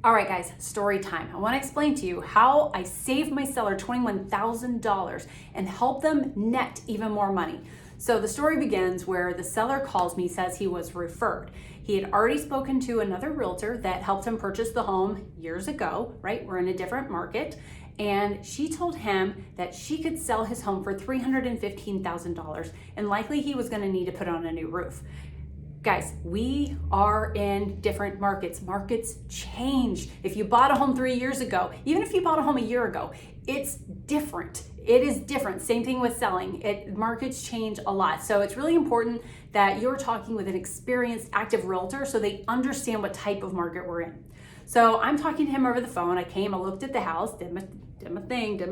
All right, guys, story time. I want to explain to you how I saved my seller $21,000 and helped them net even more money. So the story begins where the seller calls me, says he was referred. He had already spoken to another realtor that helped him purchase the home years ago, right? We're in a different market. And she told him that she could sell his home for $315,000 and likely he was going to need to put on a new roof. Guys, we are in different markets. Markets change. If you bought a home 3 years ago, even if you bought a home a year ago, it's different. It is different. Same thing with selling. Markets change a lot. So it's really important that you're talking with an experienced active realtor so they understand what type of market we're in. So I'm talking to him over the phone. I looked at the house, did my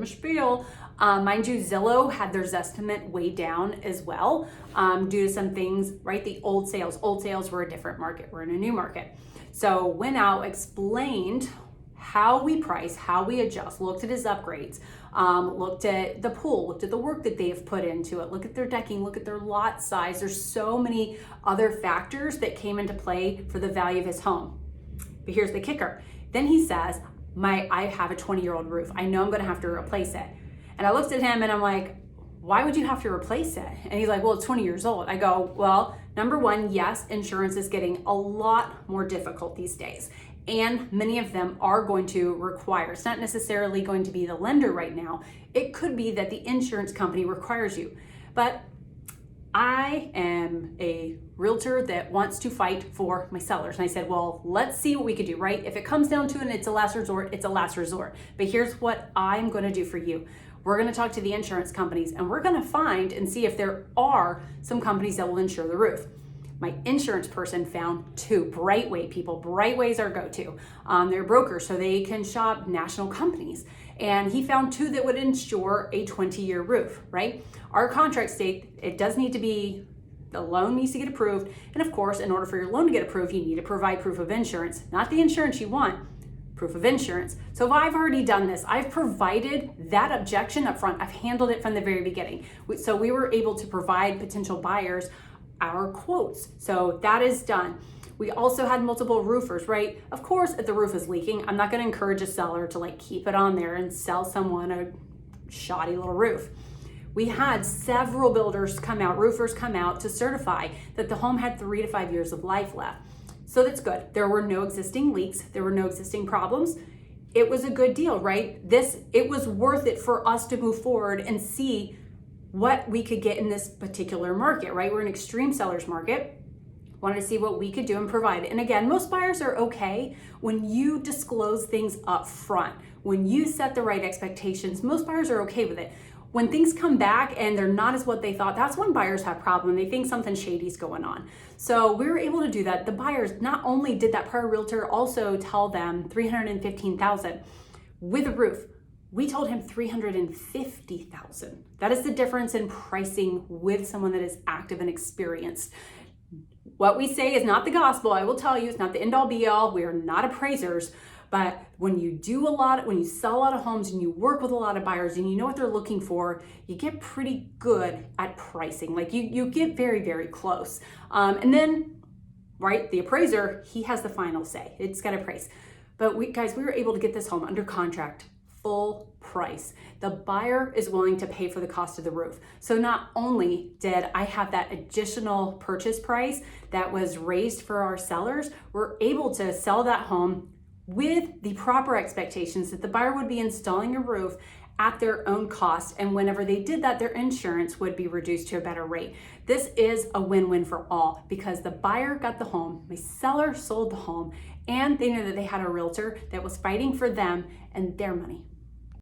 spiel. Mind you, Zillow had their Zestimate way down as well due to some things, right? The old sales were a different market. We're in a new market. So went out, explained how we price, how we adjust, looked at his upgrades, looked at the pool, looked at the work that they've put into it, look at their decking, look at their lot size. There's so many other factors that came into play for the value of his home. But here's the kicker. Then he says, I have a 20-year-old roof. I know I'm gonna have to replace it. And I looked at him and I'm like, why would you have to replace it? And he's like, well, it's 20 years old. I go, well, number one, yes, insurance is getting a lot more difficult these days. And many of them are going to require, it's not necessarily going to be the lender right now. It could be that the insurance company requires you. But I am a realtor that wants to fight for my sellers. And I said, well, let's see what we could do, right? If it comes down to it and it's a last resort, it's a last resort. But here's what I'm going to do for you. We're going to talk to the insurance companies and we're going to find and see if there are some companies that will insure the roof. My insurance person found two Brightway people. Brightway's our go-to. They're brokers, so they can shop national companies. And he found two that would insure a 20-year roof, right? Our contract state, it does need to be, the loan needs to get approved. And of course, in order for your loan to get approved, you need to provide proof of insurance, not the insurance you want, proof of insurance. So if I've already done this, I've provided that objection up front. I've handled it from the very beginning. So we were able to provide potential buyers our quotes. So that is done. We also had multiple roofers, right? Of course, if the roof is leaking, I'm not going to encourage a seller to keep it on there and sell someone a shoddy little roof. We had several builders come out, roofers come out to certify that the home had 3 to 5 years of life left. So that's good. There were no existing leaks. There were no existing problems. It was a good deal, right? It was worth it for us to move forward and see what we could get in this particular market, right? We're an extreme seller's market. Wanted to see what we could do and provide. And again, most buyers are okay when you disclose things up front. When you set the right expectations, most buyers are okay with it. When things come back and they're not as what they thought, that's when buyers have problems. They think something shady's going on. So we were able to do that. The buyers, not only did that prior realtor also tell them $315,000 with a roof, we told him $350,000. That is the difference in pricing with someone that is active and experienced. What we say is not the gospel. I will tell you, it's not the end all be all. We are not appraisers. But when you sell a lot of homes and you work with a lot of buyers and you know what they're looking for, you get pretty good at pricing. You get very, very close. And then, right, the appraiser, he has the final say. It's got to price. But we were able to get this home under contract, full price. The buyer is willing to pay for the cost of the roof. So not only did I have that additional purchase price that was raised for our sellers, we're able to sell that home with the proper expectations that the buyer would be installing a roof at their own cost. And whenever they did that, their insurance would be reduced to a better rate. This is a win-win for all because the buyer got the home, my seller sold the home, and they knew that they had a realtor that was fighting for them and their money.